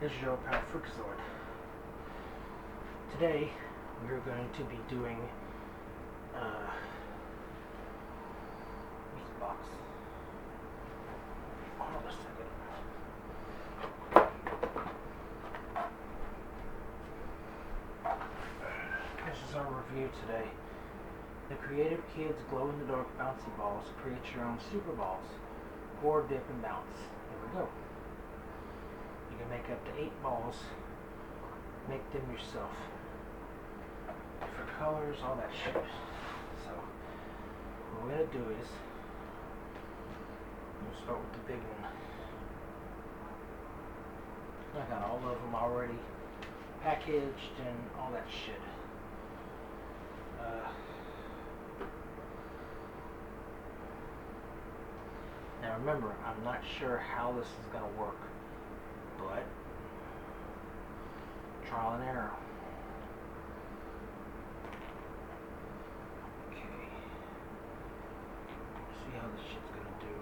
This is your pal Freakazoid. Today we're going to be doing where's the box? Hold on a second. This is our review today. The Creative Kids glow-in-the-dark bouncy balls. Create your own super balls. Pour, dip, and bounce. There we go. You can make up to 8 balls. Make them yourself. Different colors, all that shit. So, what we're going to do is, we'll start with the big one. I got all of them already packaged and all that shit. Now remember, I'm not sure how this is going to work, but trial and error. Okay. See how this shit's going to do.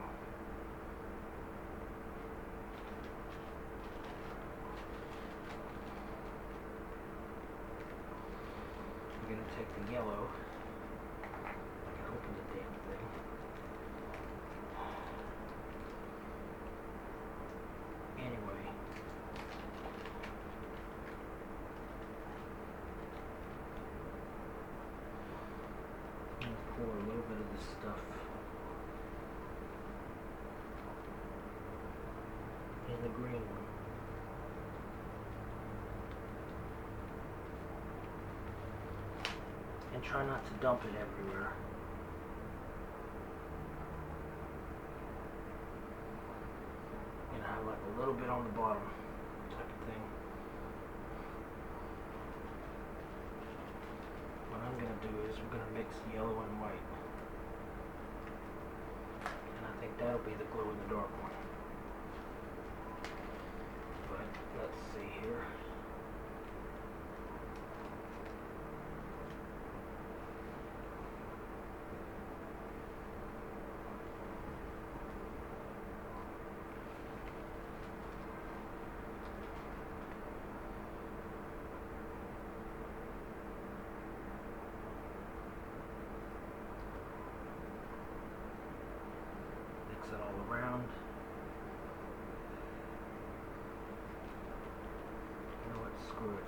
I'm going to take the yellow. I can open the damn thing. Anyway. I'm going to pour a little bit of this stuff in the green one. And try not to dump it everywhere. And I have like a little bit on the bottom type of thing. What I'm going to do is we're going to mix yellow and white. And I think that'll be the glow in the dark one. But let's see here. Mix it all around. You know what? Screw it.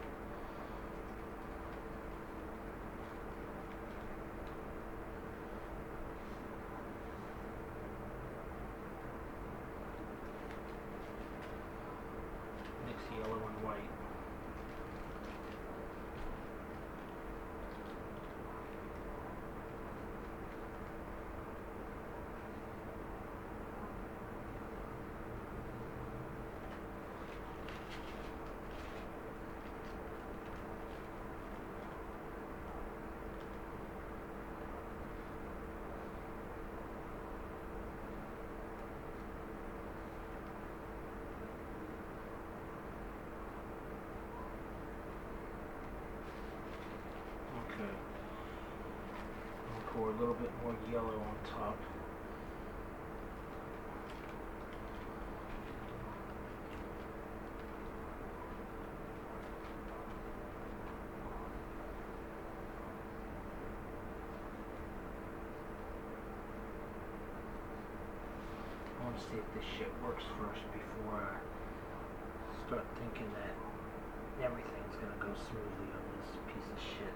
Mix yellow and white. Okay. I'll pour a little bit more yellow on top. I want to see if this shit works first before I start thinking that everything's gonna go smoothly on this piece of shit.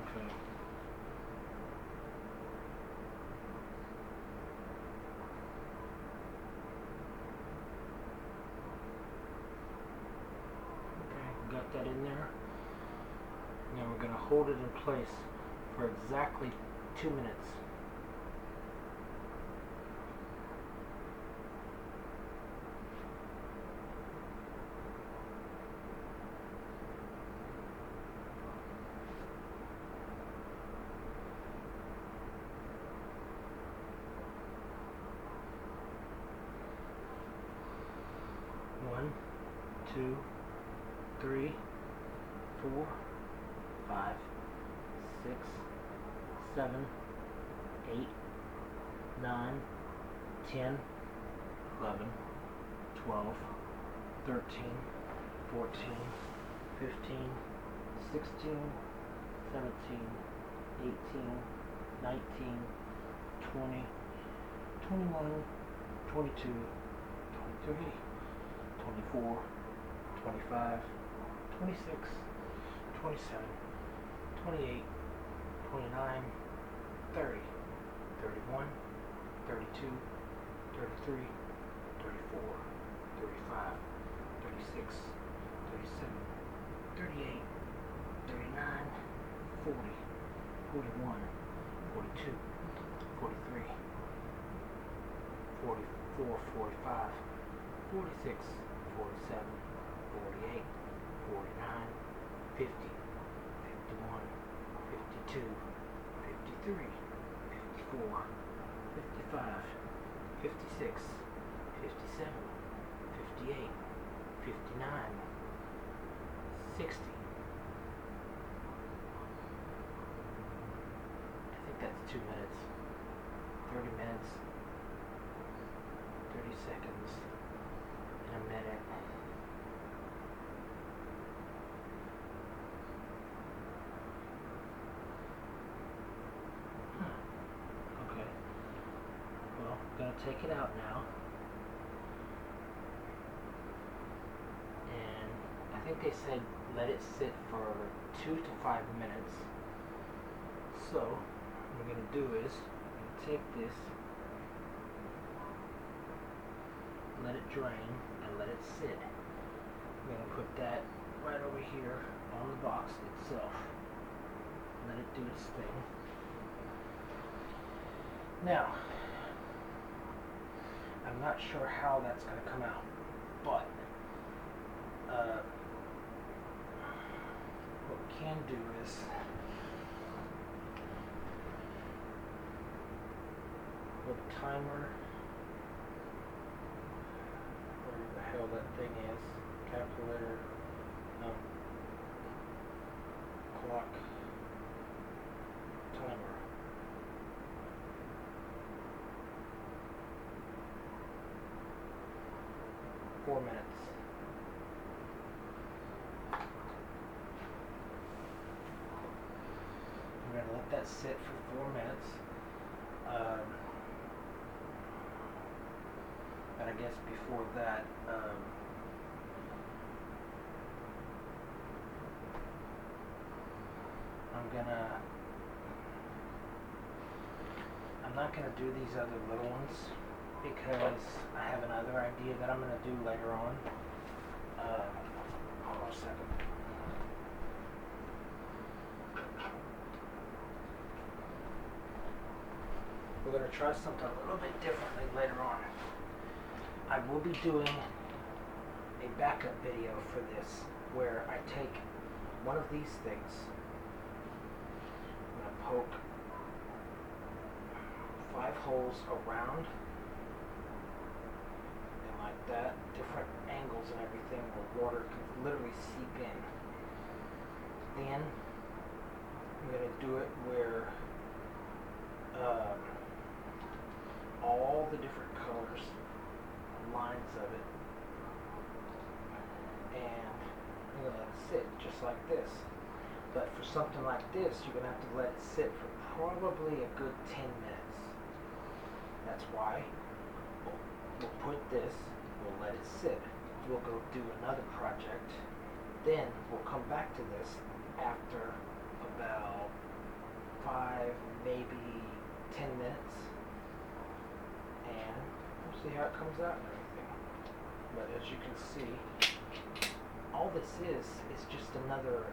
Okay. Got that in there. Now we're going to hold it in place for exactly 2 minutes. One, 3, 4, 5, 6, 7, 8, 9, 10, 11, 12, 13, 14, 15, 16, 17, 18, 19, 20, 21, 22, 23, 24, 25, 26, 27, 28, 29, 30, 31, 32, 33, 34, 35, 36, 37, 38, 39, 40, 41, 42, 43, 44, 45, 46, 47, 48, 49, 50, 51, 52, 53, 54, 55, 56, 57, 58, 59, 60. I think that's 2 minutes. 30 minutes. 30 seconds. And a minute. Okay. Well, I'm gonna take it out now. And I think they said let it sit for 2 to 5 minutes. So, what I'm gonna do is take this, let it drain, and let it sit. I'm gonna put that right over here on the box itself. Let it do its thing. Now, I'm not sure how that's going to come out, but what we can do is with a timer, where the hell that thing is, calculator, clock, timer. Four minutes. I'm going to let that sit for 4 minutes. And I guess before that, I'm not gonna do these other little ones because I have another idea that I'm gonna do later on. Hold on a second. We're gonna try something a little bit differently later on. I will be doing a backup video for this where I take one of these things, I'm going to poke 5 holes around, and like that, different angles and everything where water can literally seep in. Then I'm going to do it where all the different colors, lines of it, and I'm going to let it sit just like this. But for something like this, you're going to have to let it sit for probably a good 10 minutes. That's why we'll put this, we'll let it sit. We'll go do another project. Then we'll come back to this after about 5, maybe 10 minutes. And we'll see how it comes out and everything. But as you can see, all this is just another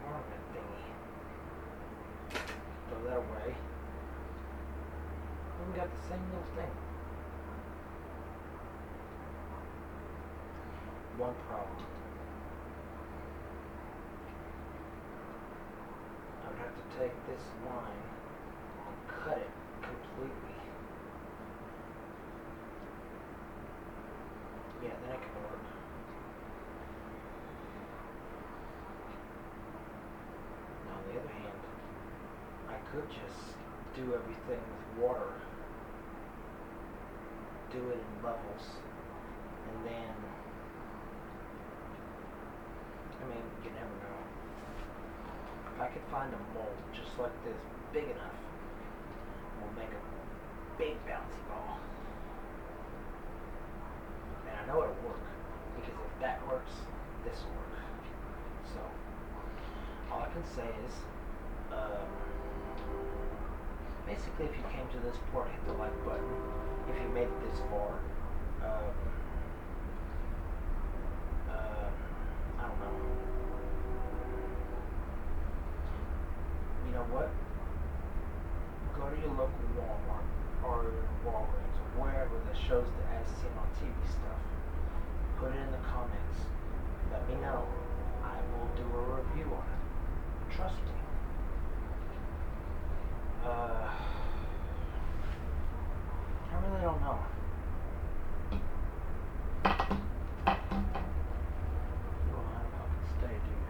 ornament thingy. Throw that away. And we got the same little thing. One problem. I would have to take this line and cut it completely. Yeah, then it can work. could just do everything with water. Do it in levels. And then, I mean, you never know. If I could find a mold just like this, big enough, we'll make a big bouncy ball. And I know it'll work, because if that works, this will work. So, all I can say is, basically if you came to this part, hit the like button. If you made it this far, I don't know. You know what? Go to your local Walmart or Walgreens or wherever that shows the as seen on TV stuff. Put it in the comments. Let me know. I will do a review on it. Trust me. I really don't know. You don't have to fucking stay, dude.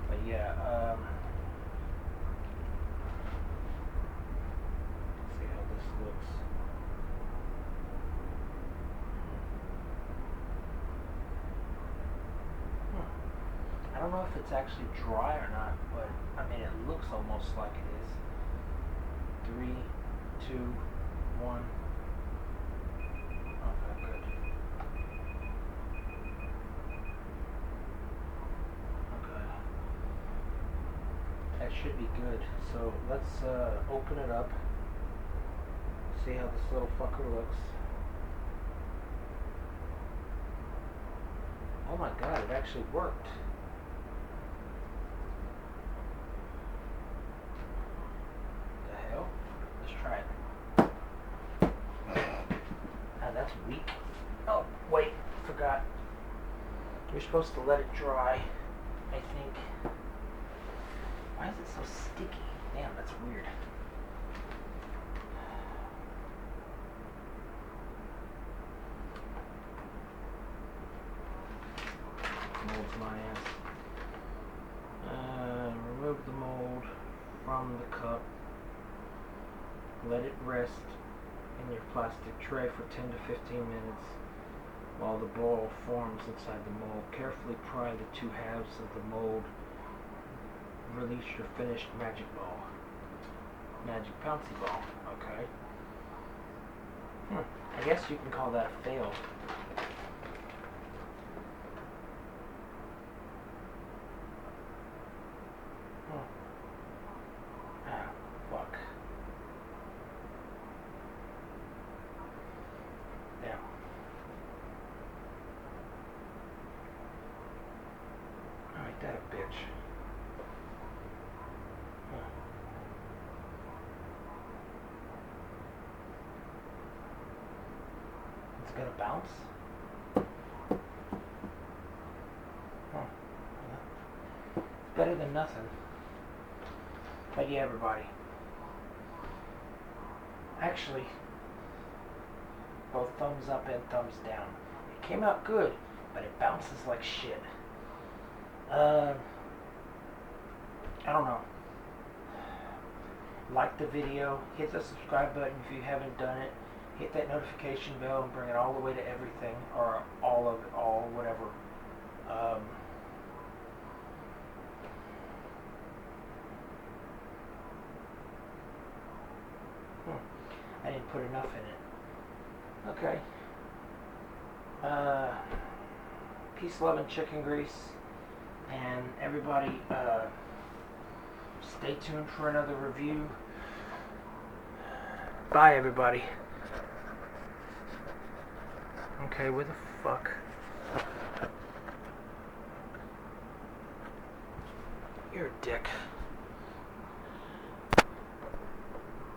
But yeah, let's see how this looks. I don't know if it's actually dry or not, but I mean it looks almost like it is. 3, 2, 1. Okay, good. Okay. That should be good. So let's open it up. See how this little fucker looks. Oh my god, it actually worked. Try it. Ah, that's weak. Oh, wait, forgot. You're supposed to let it dry, I think. Why is it so sticky? Damn, that's weird. Mold's my ass. Remove the mold from the cup. Let it rest in your plastic tray for 10 to 15 minutes while the ball forms inside the mold. Carefully pry the two halves of the mold. Release your finished magic ball. Magic bouncy ball. Okay. I guess you can call that a fail. Ah, fuck. Damn. Alright, that a bitch. It's gonna bounce? It's better than nothing. But yeah, everybody. Actually, both thumbs up and thumbs down. It came out good, but it bounces like shit. I don't know. Like the video, hit the subscribe button if you haven't done it. Hit that notification bell and bring it all the way to everything, or all of it, all whatever. I didn't put enough in it. Okay. Peace, love, and chicken grease. And everybody, stay tuned for another review. Bye, everybody. Okay, where the fuck? You're a dick.